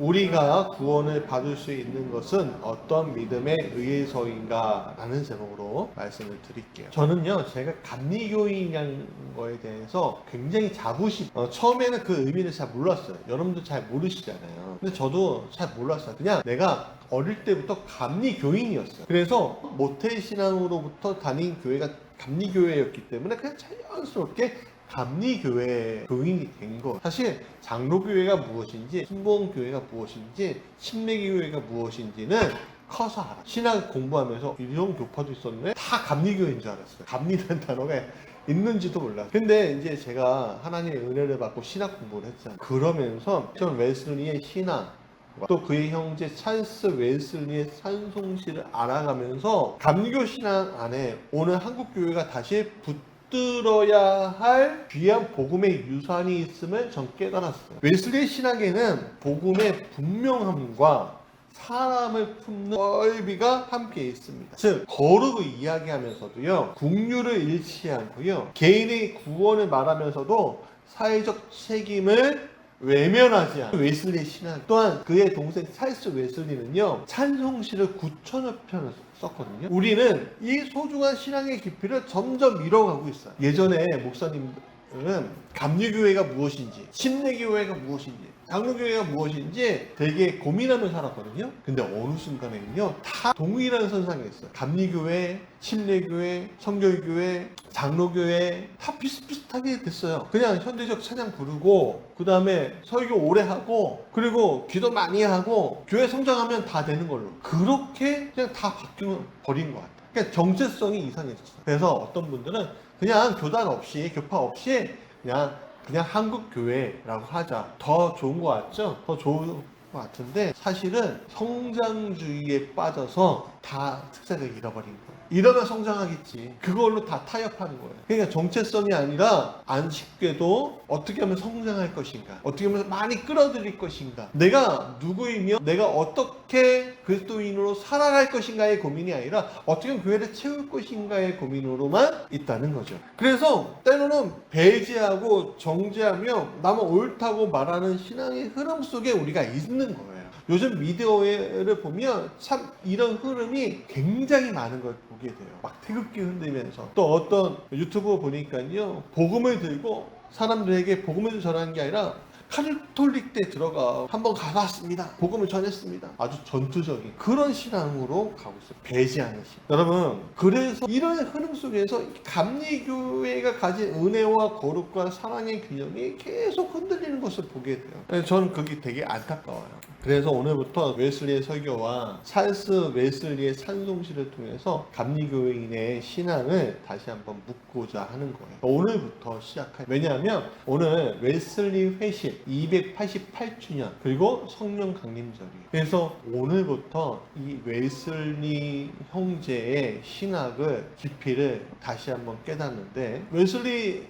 우리가 구원을 받을 수 있는 것은 어떤 믿음에 의해서인가 라는 제목으로 말씀을 드릴게요. 저는요, 제가 감리교인이라는 거에 대해서 굉장히 자부심, 처음에는 그 의미를 잘 몰랐어요. 여러분도 잘 모르시잖아요. 근데 저도 잘 몰랐어요. 그냥 내가 어릴 때부터 감리교인이었어요. 그래서 모태신앙으로부터 다닌 교회가 감리교회였기 때문에 그냥 자연스럽게 감리교회 교인이 된 거. 사실 장로교회가 무엇인지, 순복음교회가 무엇인지, 침례교회가 무엇인지는 커서 알아. 신학 공부하면서 이런 교파도 있었는데 다 감리교회인 줄 알았어요. 감리라는 단어가 있는지도 몰랐어요. 근데 이제 제가 하나님의 은혜를 받고 신학 공부를 했잖아요. 그러면서 존 웨슬리의 신앙, 또 그의 형제 찰스 웨슬리의 찬송시를 알아가면서 감리교 신앙 안에 오늘 한국교회가 다시 붙들어야 할 귀한 복음의 유산이 있음을 전 깨달았어요. 웨슬리의 신학에는 복음의 분명함과 사람을 품는 넓이가 함께 있습니다. 즉, 거룩을 이야기하면서도요, 국류를 잃지 않고요, 개인의 구원을 말하면서도 사회적 책임을 외면하지 않아요. 웨슬리 신학 또한 그의 동생 찰스 웨슬리는요, 찬송시를 9,000여 편을 썼거든요. 우리는 이 소중한 신앙의 깊이를 점점 잃어가고 있어요. 예전에 목사님들은 감리교회가 무엇인지, 침례교회가 무엇인지, 장로교회가 무엇인지 되게 고민하며 살았거든요. 근데 어느 순간에는요, 다 동일한 선상에 있어요. 감리교회, 침례교회, 성결교회, 장로교회 다 비슷비슷하게 됐어요. 그냥 현대적 찬양 부르고, 그 다음에 설교 오래 하고, 그리고 기도 많이 하고, 교회 성장하면 다 되는 걸로, 그렇게 그냥 다 바뀌어버린 것 같아요. 그러니까 정체성이 이상해졌어요. 그래서 어떤 분들은 그냥 교단 없이, 교파 없이 그냥 한국교회라고 하자. 더 좋은 것 같죠? 더 좋은 것 같은데, 사실은 성장주의에 빠져서 다 특색을 잃어버린 거예요. 이러면 성장하겠지. 그걸로 다 타협하는 거예요. 그러니까 정체성이 아니라 안식교도 어떻게 하면 성장할 것인가, 어떻게 하면 많이 끌어들일 것인가, 내가 누구이며 내가 어떻게 그리스도인으로 살아갈 것인가의 고민이 아니라 어떻게 하면 교회를 채울 것인가의 고민으로만 있다는 거죠. 그래서 때로는 배제하고 정죄하며 나만 옳다고 말하는 신앙의 흐름 속에 우리가 있는 거예요. 요즘 미디어를 보면 참 이런 흐름이 굉장히 많은 걸 보게 돼요. 막 태극기 흔들면서, 또 어떤 유튜브 보니까요, 복음을 들고 사람들에게 복음을 전하는 게 아니라 카톨릭 때 들어가 한번 가봤습니다, 복음을 전했습니다, 아주 전투적인 그런 신앙으로 가고 있어요. 배제하는 신앙. 여러분, 그래서 이런 흐름 속에서 감리교회가 가진 은혜와 거룩과 사랑의 균형이 계속 흔들리는 것을 보게 돼요. 저는 그게 되게 안타까워요. 그래서 오늘부터 웨슬리의 설교와 찰스 웨슬리의 찬송시를 통해서 감리교인의 신앙을 다시 한번 묻고자 하는 거예요. 오늘부터 시작할. 왜냐하면 오늘 웨슬리 회심 288주년 그리고 성령 강림절이에요. 그래서 오늘부터 이 웨슬리 형제의 신학을 깊이를 다시 한번 깨닫는데, 웨슬리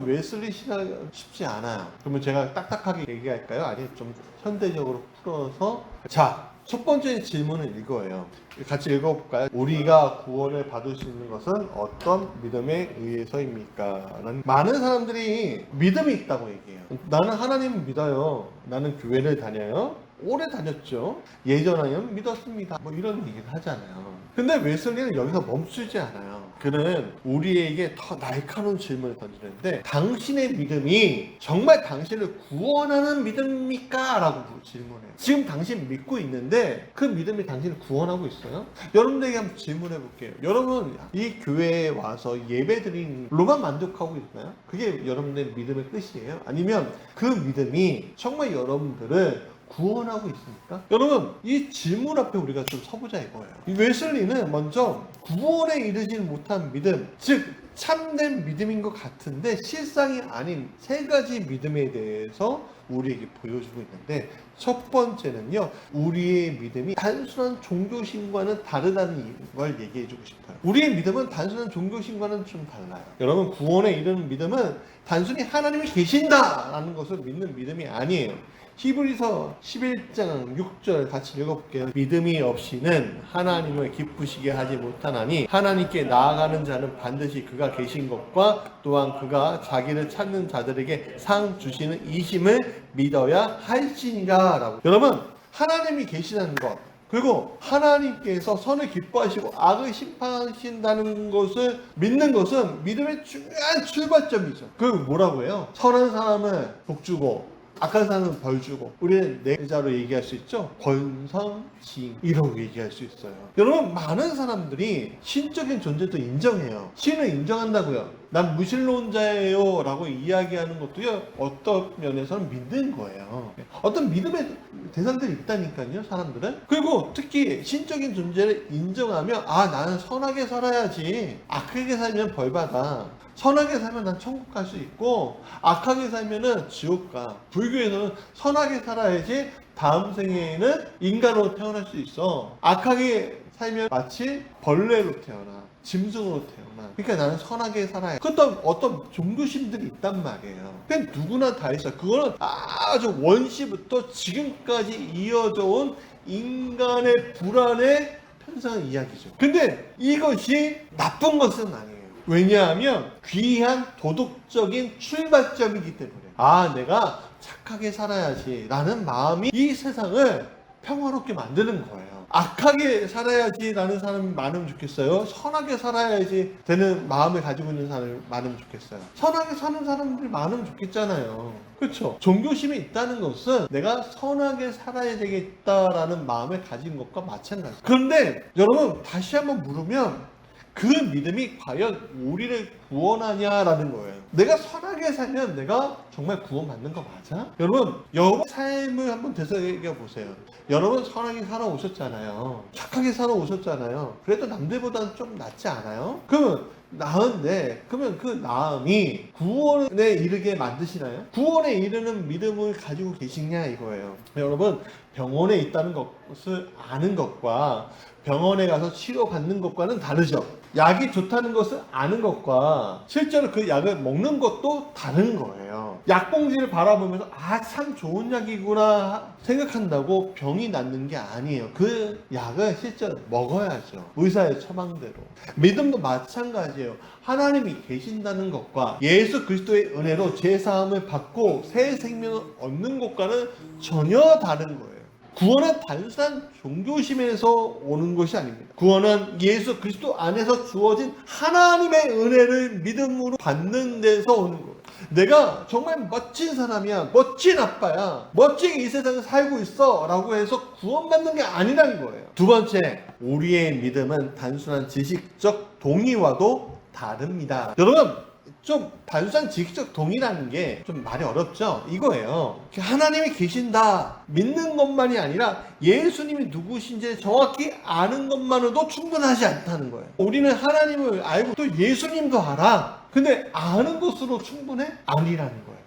신학 쉽지 않아요. 그러면 제가 딱딱하게 얘기할까요? 아니면 좀 현대적으로 풀어서? 자, 첫 번째 질문은 이거예요. 같이 읽어볼까요? 우리가 구원을 받을 수 있는 것은 어떤 믿음에 의해서입니까? 많은 사람들이 믿음이 있다고 얘기해요. 나는 하나님을 믿어요. 나는 교회를 다녀요. 오래 다녔죠. 예전에는 믿었습니다. 뭐 이런 얘기를 하잖아요. 근데 웨슬리는 여기서 멈추지 않아요. 그는 우리에게 더 날카로운 질문을 던지는데, 당신의 믿음이 정말 당신을 구원하는 믿음입니까? 라고 질문해요. 지금 당신 믿고 있는데 그 믿음이 당신을 구원하고 있어요? 여러분들에게 한번 질문해 볼게요. 여러분, 이 교회에 와서 예배 드린 로만 만족하고 있나요? 그게 여러분들의 믿음의 끝이에요? 아니면 그 믿음이 정말 여러분들을 구원하고 있습니까? 여러분, 이 질문 앞에 우리가 좀 서보자 이거예요. 이 웨슬리는 먼저 구원에 이르지는 못한 믿음, 즉 참된 믿음인 것 같은데 실상이 아닌 세 가지 믿음에 대해서 우리에게 보여주고 있는데, 첫 번째는요, 우리의 믿음이 단순한 종교심과는 다르다는 걸 얘기해주고 싶어요. 우리의 믿음은 단순한 종교심과는 좀 달라요. 여러분, 구원에 이르는 믿음은 단순히 하나님이 계신다라는 것을 믿는 믿음이 아니에요. 히브리서 11장 6절 같이 읽어볼게요. 믿음이 없이는 하나님을 기쁘시게 하지 못하나니 하나님께 나아가는 자는 반드시 그가 계신 것과 또한 그가 자기를 찾는 자들에게 상 주시는 이심을 믿어야 할지니라 라고. 여러분, 하나님이 계시다는 것, 그리고 하나님께서 선을 기뻐하시고 악을 심판하신다는 것을 믿는 것은 믿음의 중요한 출발점이죠. 그 뭐라고 해요? 선한 사람은 복 주고 악한 사람은 벌 주고, 우리는 네 자로 얘기할 수 있죠. 권성징이라고 얘기할 수 있어요. 여러분, 많은 사람들이 신적인 존재도 인정해요. 신을 인정한다고요. 난 무신론자예요 라고 이야기하는 것도요, 어떤 면에서는 믿는 거예요. 어떤 믿음의 대상들이 있다니까요, 사람들은. 그리고 특히 신적인 존재를 인정하면, 아, 나는 선하게 살아야지, 악하게 살면 벌받아, 선하게 살면 난 천국 갈 수 있고 악하게 살면은 지옥 가. 불교에서는 선하게 살아야지 다음 생에는 인간으로 태어날 수 있어. 악하게 살면 마치 벌레로 태어나, 짐승으로 태어나. 그러니까 나는 선하게 살아야. 그것도 어떤 종교심들이 있단 말이에요. 그냥 누구나 다 있어. 그거는 아주 원시부터 지금까지 이어져 온 인간의 불안의 편상의 이야기죠. 근데 이것이 나쁜 것은 아니에요. 왜냐하면 귀한 도덕적인 출발점이기 때문에, 아, 내가 착하게 살아야지 라는 마음이 이 세상을 평화롭게 만드는 거예요. 악하게 살아야지 라는 사람이 많으면 좋겠어요? 선하게 살아야지 되는 마음을 가지고 있는 사람이 많으면 좋겠어요? 선하게 사는 사람들이 많으면 좋겠잖아요. 그렇죠? 종교심이 있다는 것은 내가 선하게 살아야 되겠다라는 마음을 가진 것과 마찬가지예요. 그런데 여러분, 다시 한번 물으면 그 믿음이 과연 우리를 구원하냐라는 거예요. 내가 선하게 살면 내가 정말 구원받는 거 맞아? 여러분, 여러분 삶을 한번 되새겨 보세요. 여러분 선하게 살아오셨잖아요. 착하게 살아오셨잖아요. 그래도 남들보다는 좀 낫지 않아요? 그러면 나은데, 그러면 그 나음이 구원에 이르게 만드시나요? 구원에 이르는 믿음을 가지고 계시냐 이거예요. 여러분, 병원에 있다는 것을 아는 것과 병원에 가서 치료받는 것과는 다르죠. 약이 좋다는 것을 아는 것과 실제로 그 약을 먹는 것도 다른 거예요. 약봉지를 바라보면서 아, 참 좋은 약이구나 생각한다고 병이 낫는 게 아니에요. 그 약을 실제로 먹어야죠. 의사의 처방대로. 믿음도 마찬가지예요. 하나님이 계신다는 것과 예수 그리스도의 은혜로 죄사함을 받고 새 생명을 얻는 것과는 전혀 다른 거예요. 구원은 단순한 종교심에서 오는 것이 아닙니다. 구원은 예수 그리스도 안에서 주어진 하나님의 은혜를 믿음으로 받는 데서 오는 거예요. 내가 정말 멋진 사람이야, 멋진 아빠야, 멋지게 이 세상에 살고 있어 라고 해서 구원받는 게 아니라는 거예요. 두 번째, 우리의 믿음은 단순한 지식적 동의와도 다릅니다. 여러분, 좀 단순한 지식적 동의라는 게 좀 말이 어렵죠? 이거예요. 하나님이 계신다 믿는 것만이 아니라 예수님이 누구신지 정확히 아는 것만으로도 충분하지 않다는 거예요. 우리는 하나님을 알고 또 예수님도 알아. 근데 아는 것으로 충분해? 아니라는 거예요.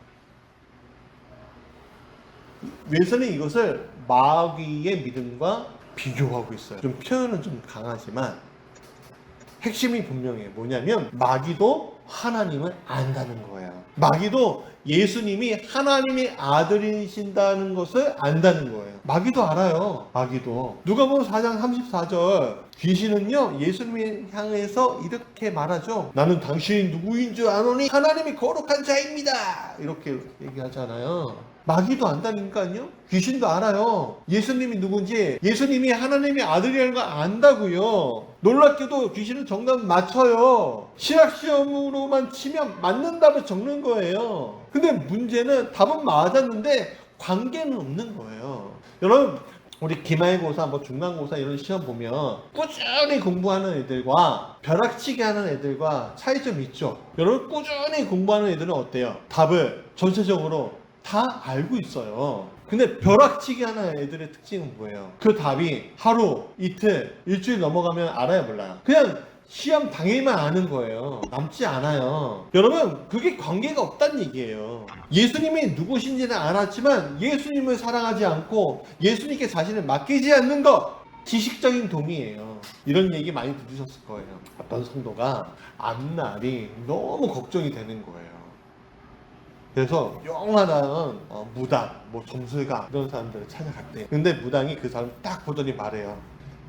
웨슬리 이것을 마귀의 믿음과 비교하고 있어요. 좀 표현은 좀 강하지만 핵심이 분명해요. 뭐냐면 마귀도 하나님을 안다는 거예요. 마귀도 예수님이 하나님의 아들이신다는 것을 안다는 거예요. 마귀도 알아요. 마귀도. 누가복음 4장 34절 귀신은요 예수님을 향해서 이렇게 말하죠. 나는 당신이 누구인 줄 아노니 하나님이 거룩한 자입니다. 이렇게 얘기하잖아요. 마귀도 안다니까요. 귀신도 알아요. 예수님이 누군지, 예수님이 하나님의 아들이라는 걸 안다고요. 놀랍게도 귀신은 정답 맞춰요. 신학시험으로만 치면 맞는 답을 적는 거예요. 근데 문제는 답은 맞았는데 관계는 없는 거예요. 여러분, 우리 기말고사, 중간고사 이런 시험 보면 꾸준히 공부하는 애들과 벼락치기 하는 애들과 차이점이 있죠. 여러분, 꾸준히 공부하는 애들은 어때요? 답을 전체적으로 다 알고 있어요. 근데 벼락치기 하는 애들의 특징은 뭐예요? 그 답이 하루, 이틀, 일주일 넘어가면 알아요, 몰라요? 그냥 시험 당일만 아는 거예요. 남지 않아요. 여러분, 그게 관계가 없다는 얘기예요. 예수님이 누구신지는 알았지만 예수님을 사랑하지 않고 예수님께 자신을 맡기지 않는 것, 지식적인 동의예요. 이런 얘기 많이 들으셨을 거예요. 어떤 성도가 앞날이 너무 걱정이 되는 거예요. 그래서 영원한 무당, 점술가 이런 사람들을 찾아갔대요. 근데 무당이 그 사람 딱 보더니 말해요.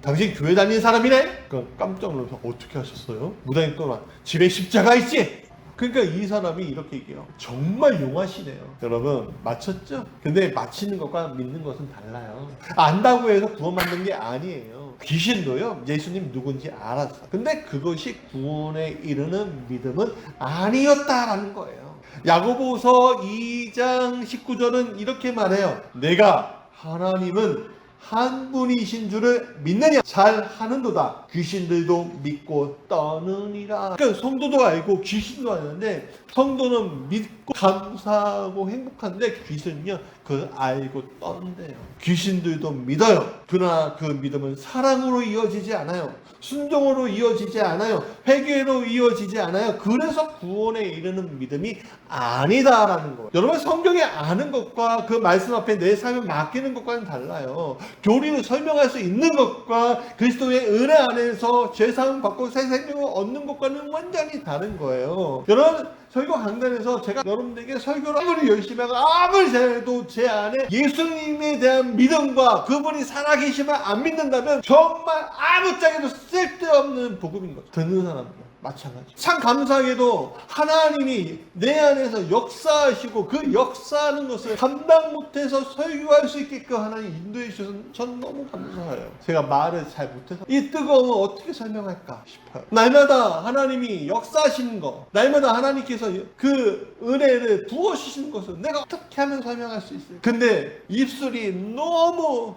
당신 교회 다니는 사람이네? 깜짝 놀라서 어떻게 하셨어요? 무당이 또 막 집에 십자가 있지? 그러니까 이 사람이 이렇게 얘기해요. 정말 용하시네요. 여러분 맞췄죠? 근데 맞히는 것과 믿는 것은 달라요. 안다고 해서 구원받는 게 아니에요. 귀신도요 예수님 누군지 알았어. 근데 그것이 구원에 이르는 믿음은 아니었다라는 거예요. 야고보서 2장 19절은 이렇게 말해요. 내가 하나님은 한 분이신 줄을 믿느냐? 잘 하는도다. 귀신들도 믿고 떠느니라. 그러니까 성도도 알고 귀신도 아는데 성도는 믿고 감사하고 행복한데 귀신은요 그걸 알고 떠는데요. 귀신들도 믿어요. 그러나 그 믿음은 사랑으로 이어지지 않아요. 순종으로 이어지지 않아요. 회개로 이어지지 않아요. 그래서 구원에 이르는 믿음이 아니다라는 거예요. 여러분 성경에 아는 것과 그 말씀 앞에 내 삶을 맡기는 것과는 달라요. 교리로 설명할 수 있는 것과 그리스도의 은혜 안에서 죄사함 받고 새 생명을 얻는 것과는 완전히 다른 거예요. 여러분 설교 강단에서 제가 여러분들에게 설교를 아무리 열심히 하고 아무리 잘해도 제 안에 예수님에 대한 믿음과 그분이 살아계심을 안 믿는다면 정말 아무짝에도 쓸데없는 복음인 거죠. 듣는 사람들 마찬가지. 참 감사하게도 하나님이 내 안에서 역사하시고 그 역사하는 것을 감당 못해서 설교할 수 있게끔 하나님 인도해 주셔서 전 너무 감사해요. 제가 말을 잘 못해서 이 뜨거움을 어떻게 설명할까 싶어요. 날마다 하나님이 역사하시는 거, 날마다 하나님께서 그 은혜를 부어주시는 것을 내가 어떻게 하면 설명할 수 있을까? 근데 입술이 너무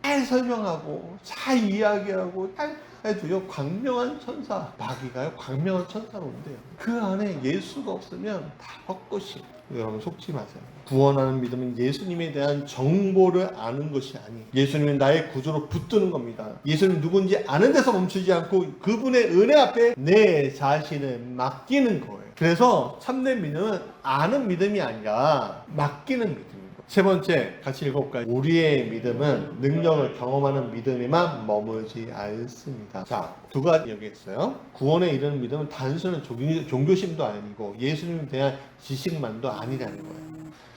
잘 설명하고 잘 이야기하고 잘 해도요 광명한 천사 마귀가요 광명한 천사로 온대요. 그 안에 예수가 없으면 다 헛것이에요. 여러분 속지 마세요. 구원하는 믿음은 예수님에 대한 정보를 아는 것이 아니에요. 예수님은 나의 구조로 붙드는 겁니다. 예수님 누군지 아는 데서 멈추지 않고 그분의 은혜 앞에 내 자신을 맡기는 거예요. 그래서 참된 믿음은 아는 믿음이 아니라 맡기는 믿음입니다. 세 번째 같이 읽어볼까요? 우리의 믿음은 능력을 경험하는 믿음에만 머물지 않습니다. 자, 두 가지 여기 있어요. 구원에 이르는 믿음은 단순한 종교심도 아니고 예수님에 대한 지식만도 아니라는 거예요.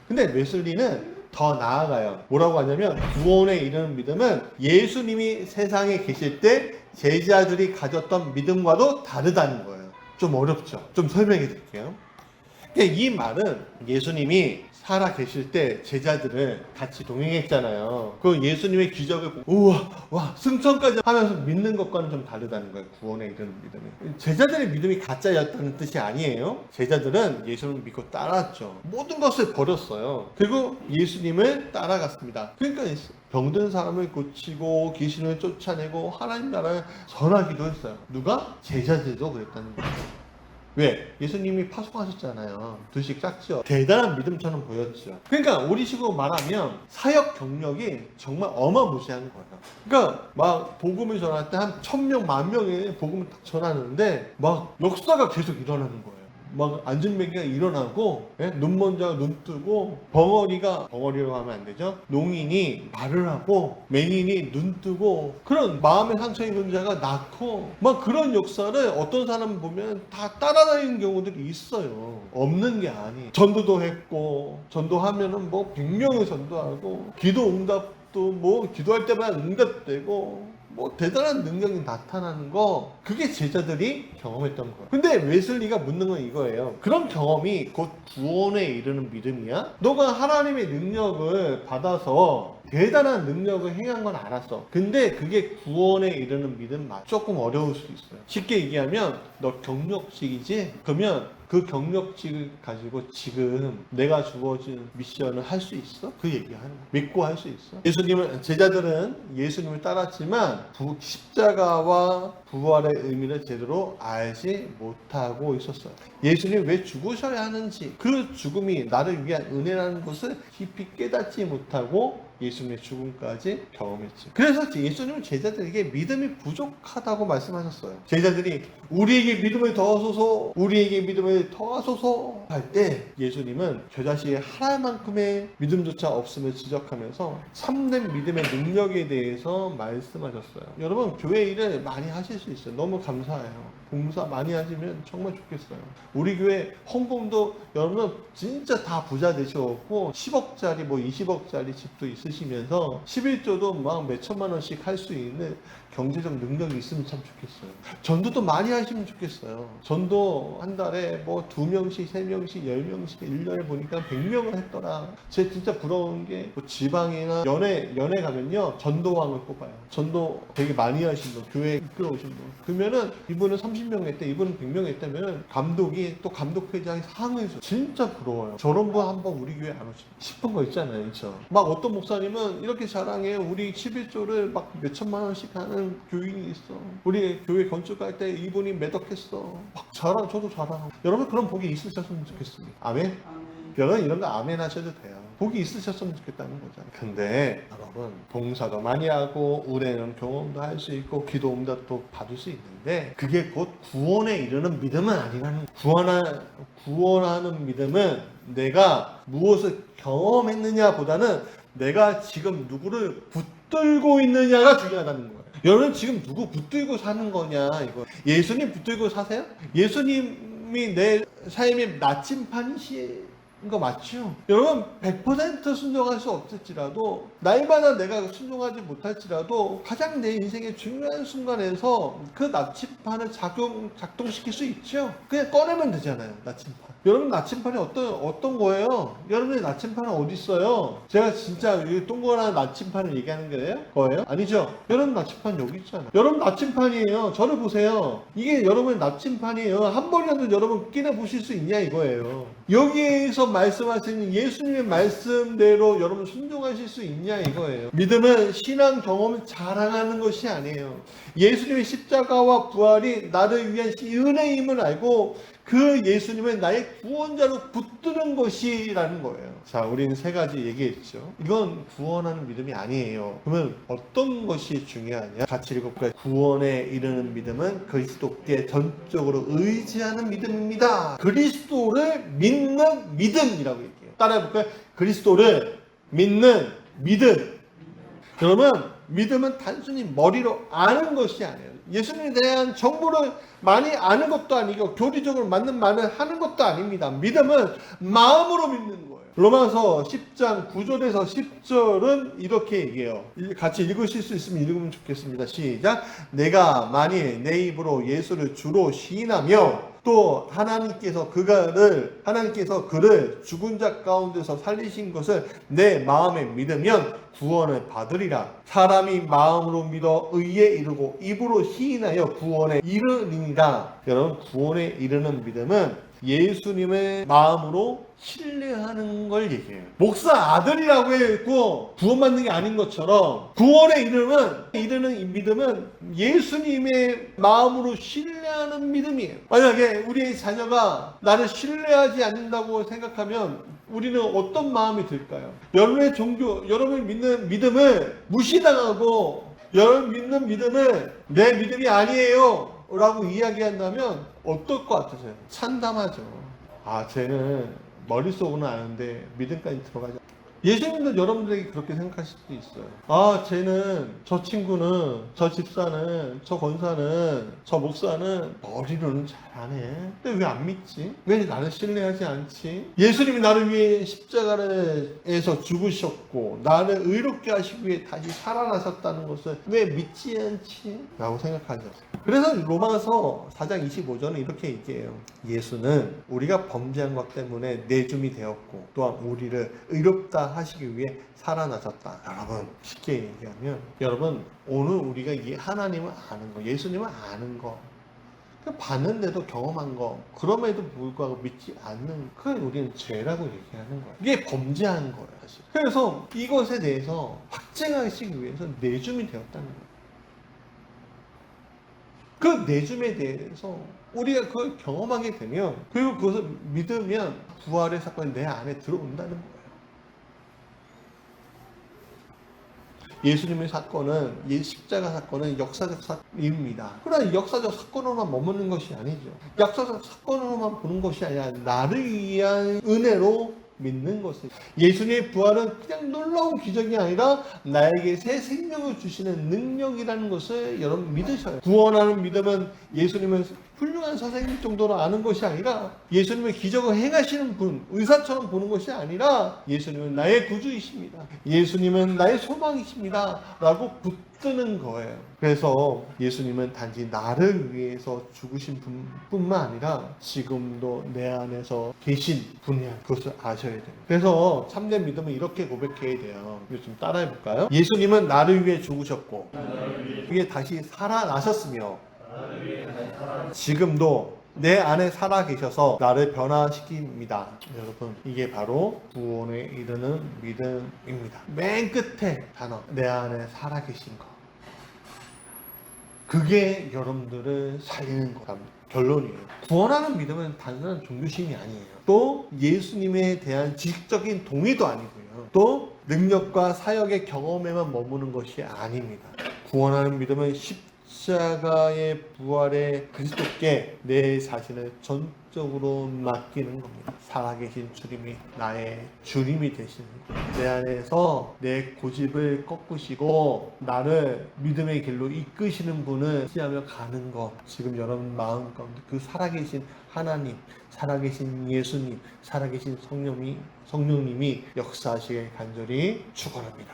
근데 웨슬리는 더 나아가요. 뭐라고 하냐면 구원에 이르는 믿음은 예수님이 세상에 계실 때 제자들이 가졌던 믿음과도 다르다는 거예요. 좀 어렵죠? 좀 설명해 드릴게요. 이 말은 예수님이 살아 계실 때 제자들은 같이 동행했잖아요. 그 예수님의 기적을 보고 우와 와 승천까지 하면서 믿는 것과는 좀 다르다는 거예요. 구원에 이르는 믿음이. 제자들의 믿음이 가짜였다는 뜻이 아니에요. 제자들은 예수님을 믿고 따랐죠. 모든 것을 버렸어요. 그리고 예수님을 따라갔습니다. 그러니까 병든 사람을 고치고 귀신을 쫓아내고 하나님 나라를 전하기도 했어요. 누가? 제자들도 그랬다는 거예요. 왜? 예수님이 파송하셨잖아요. 두식 짝죠. 대단한 믿음처럼 보였죠. 그러니까 우리식으로 말하면 사역 경력이 정말 어마무시한 거예요. 그러니까 막 복음을 전할 때 한 1000명, 10,000명의 복음을 딱 전하는데 막 역사가 계속 일어나는 거예요. 막 안진뱅이가 일어나고 눈먼 자가 눈 뜨고 벙어리라고 하면 안 되죠. 농인이 말을 하고 맹인이 눈 뜨고 그런 마음의 상처 입은 자가 낫고 막 그런 역사를 어떤 사람 보면 다 따라다니는 경우들이 있어요. 없는 게 아니에요. 전도도 했고 전도하면은 뭐 100명을 전도하고 기도 응답도 뭐 기도할 때마다 응답되고 뭐 대단한 능력이 나타나는 거 그게 제자들이 경험했던 거예요. 근데 웨슬리가 묻는 건 이거예요. 그런 경험이 곧 구원에 이르는 믿음이야? 너가 하나님의 능력을 받아서 대단한 능력을 행한 건 알았어. 근데 그게 구원에 이르는 믿음 맞아. 조금 어려울 수 있어요. 쉽게 얘기하면 너 경력직이지? 그러면 그 경력직을 가지고 지금 내가 주어진 미션을 할 수 있어? 그 얘기하는 거야. 믿고 할 수 있어? 제자들은 예수님을 따랐지만 십자가와 부활의 의미를 제대로 알지 못하고 있었어요. 예수님이 왜 죽으셔야 하는지 그 죽음이 나를 위한 은혜라는 것을 깊이 깨닫지 못하고 예수님의 죽음까지 경험했죠. 그래서 예수님은 제자들에게 믿음이 부족하다고 말씀하셨어요. 제자들이 우리에게 믿음을 더하소서 우리에게 믿음을 더하소서 할 때 예수님은 저 자식의 하나만큼의 믿음조차 없음을 지적하면서 참된 믿음의 능력에 대해서 말씀하셨어요. 여러분 교회 일을 많이 하실 수 있어요. 너무 감사해요. 봉사 많이 하시면 정말 좋겠어요. 우리 교회 헌금도 여러분 진짜 다 부자 되셔갖고 10억짜리 뭐 20억짜리 집도 있으시면서 11조도 막 몇천만 원씩 할 수 있는 경제적 능력이 있으면 참 좋겠어요. 전도도 많이 하시면 좋겠어요. 전도 한 달에 뭐 2명씩, 3명씩, 10명씩 1년에 보니까 100명을 했더라. 제 진짜 부러운 게 뭐 지방이나 연애 가면요 전도왕을 뽑아요. 전도 되게 많이 하신 분, 교회 이끌어오신 분. 그러면은 이분은 30명 했대, 이분은 100명 했다면 감독이 또 감독회장이 상을 줘. 진짜 부러워요. 저런 분 한번 우리 교회 안 오시 싶은 거 있잖아요, 그렇죠? 막 어떤 목사님은 이렇게 자랑해. 우리 11조를 막 몇천만 원씩 하는 교인이 있어. 우리 교회 건축할 때 이분이 매덕했어. 막 자랑, 저도 자랑하고. 여러분 그런 복이 있으셨으면 좋겠습니다. 아멘? 여러분 이런 거 아멘 하셔도 돼요. 복이 있으셨으면 좋겠다는 거잖아요. 근데 여러분 봉사도 많이 하고 은혜는 경험도 할 수 있고 기도 응답도 받을 수 있는데 그게 곧 구원에 이르는 믿음은 아니라는 거예요. 구원하는 믿음은 내가 무엇을 경험했느냐 보다는 내가 지금 누구를 붙들고 있느냐가 중요하다는 거예요. 여러분 지금 누구 붙들고 사는 거냐 이거. 예수님 붙들고 사세요? 예수님이 내 삶의 나침판이시 거 맞죠? 여러분 100% 순종할 수 없을지라도 날마다 내가 순종하지 못할지라도 가장 내 인생의 중요한 순간에서 그 나침판을 작동시킬 수 있죠? 그냥 꺼내면 되잖아요. 나침판. 여러분 나침판이 어떤 거예요? 여러분의 나침판은 어디 있어요? 제가 진짜 이 동그란 나침판을 얘기하는 거예요? 아니죠? 여러분 나침판 여기 있잖아요. 여러분 나침판이에요. 저를 보세요. 이게 여러분의 나침판이에요. 한 번이라도 여러분 끼나 보실 수 있냐 이거예요. 여기에서 말씀하시는 예수님의 말씀대로 여러분 순종하실 수 있냐 이거예요. 믿음은 신앙 경험을 자랑하는 것이 아니에요. 예수님의 십자가와 부활이 나를 위한 은혜임을 알고 그 예수님은 나의 구원자로 붙드는 것이라는 거예요. 자, 우리는 세 가지 얘기했죠. 이건 구원하는 믿음이 아니에요. 그러면 어떤 것이 중요하냐? 같이 읽어볼까요? 구원에 이르는 믿음은 그리스도께 전적으로 의지하는 믿음입니다. 그리스도를 믿는 믿음이라고 얘기해요. 따라해볼까요? 그리스도를 믿는 믿음. 그러면 믿음은 단순히 머리로 아는 것이 아니에요. 예수님에 대한 정보를 많이 아는 것도 아니고 교리적으로 맞는 말을 하는 것도 아닙니다. 믿음은 마음으로 믿는 거예요. 로마서 10장 9절에서 10절은 이렇게 얘기해요. 같이 읽으실 수 있으면 읽으면 좋겠습니다. 시작. 내가 만일 내 입으로 예수를 주로 시인하며 또 하나님께서 그를 죽은 자 가운데서 살리신 것을 내 마음에 믿으면 구원을 받으리라. 사람이 마음으로 믿어 의에 이르고 입으로 시인하여 구원에 이르리니라. 여러분 구원에 이르는 믿음은 예수님의 마음으로 신뢰하는 걸 얘기해요. 목사 아들이라고 했고 구원받는 게 아닌 것처럼 구원에 이르는 이 믿음은 예수님의 마음으로 신뢰하는 믿음이에요. 만약에 우리의 자녀가 나를 신뢰하지 않는다고 생각하면 우리는 어떤 마음이 들까요? 여러분의 종교, 여러분이 믿는 믿음을 무시당하고 여러분 믿는 믿음을 내 믿음이 아니에요 라고 이야기한다면 어떨 것 같으세요? 참담하죠. 아, 쟤는 머릿속으로는 아는데 믿음까지 들어가지. 예수님도 여러분들에게 그렇게 생각하실 수도 있어요. 아, 쟤는, 저 친구는, 저 집사는, 저 권사는, 저 목사는 머리로는 잘하네. 근데 왜 안 믿지? 왜 나를 신뢰하지 않지? 예수님이 나를 위해 십자가에서 죽으셨고 나를 의롭게 하시기 위해 다시 살아나셨다는 것을 왜 믿지 않지? 라고 생각하죠. 그래서 로마서 4장 25절은 이렇게 얘기해요. 예수는 우리가 범죄한 것 때문에 내줌이 되었고 또한 우리를 의롭다 하시기 위해 살아나셨다. 여러분 쉽게 얘기하면 여러분 오늘 우리가 이 하나님을 아는 거, 예수님을 아는 거, 봤는데도 경험한 거, 그럼에도 불구하고 믿지 않는 그걸 우리는 죄라고 얘기하는 거예요. 이게 범죄한 거예요 사실. 그래서 이것에 대해서 확증하시기 위해서 내줌이 되었다는 거예요. 그 내줌에 대해서 우리가 그걸 경험하게 되면 그리고 그것을 믿으면 부활의 사건이 내 안에 들어온다는 거예요. 예수님의 사건은, 십자가 사건은 역사적 사건입니다. 그러나 역사적 사건으로만 머무는 것이 아니죠. 역사적 사건으로만 보는 것이 아니라 나를 위한 은혜로 믿는 것을. 예수님의 부활은 그냥 놀라운 기적이 아니라 나에게 새 생명을 주시는 능력이라는 것을 여러분 믿으셔요. 구원하는 믿음은 예수님을 훌륭한 선생님 정도로 아는 것이 아니라 예수님의 기적을 행하시는 분, 의사처럼 보는 것이 아니라 예수님은 나의 구주이십니다. 예수님은 나의 소망이십니다. 라고 붙드는 거예요. 그래서 예수님은 단지 나를 위해서 죽으신 분뿐만 아니라 지금도 내 안에서 계신 분이야. 그것을 아셔야 돼요. 그래서 참된 믿음은 이렇게 고백해야 돼요. 이거 좀 따라해 볼까요? 예수님은 나를 위해 죽으셨고 위에 다시 살아나셨으며 지금도 내 안에 살아 계셔서 나를 변화시킵니다. 여러분, 이게 바로 구원에 이르는 믿음입니다. 맨 끝에 단어, 내 안에 살아 계신 것. 그게 여러분들을 살리는 겁니다. 결론이에요. 구원하는 믿음은 단순한 종교심이 아니에요. 또 예수님에 대한 지식적인 동의도 아니고요. 또 능력과 사역의 경험에만 머무는 것이 아닙니다. 구원하는 믿음은 십자가의 부활의 그리스도께 내 자신을 전적으로 맡기는 겁니다. 살아계신 주님이 나의 주님이 되시는 거예요. 내 안에서 내 고집을 꺾으시고 나를 믿음의 길로 이끄시는 분을 시하며 가는 것. 지금 여러분 마음 가운데 그 살아계신 하나님, 살아계신 예수님, 살아계신 성령님이 역사하시길 간절히 축원합니다.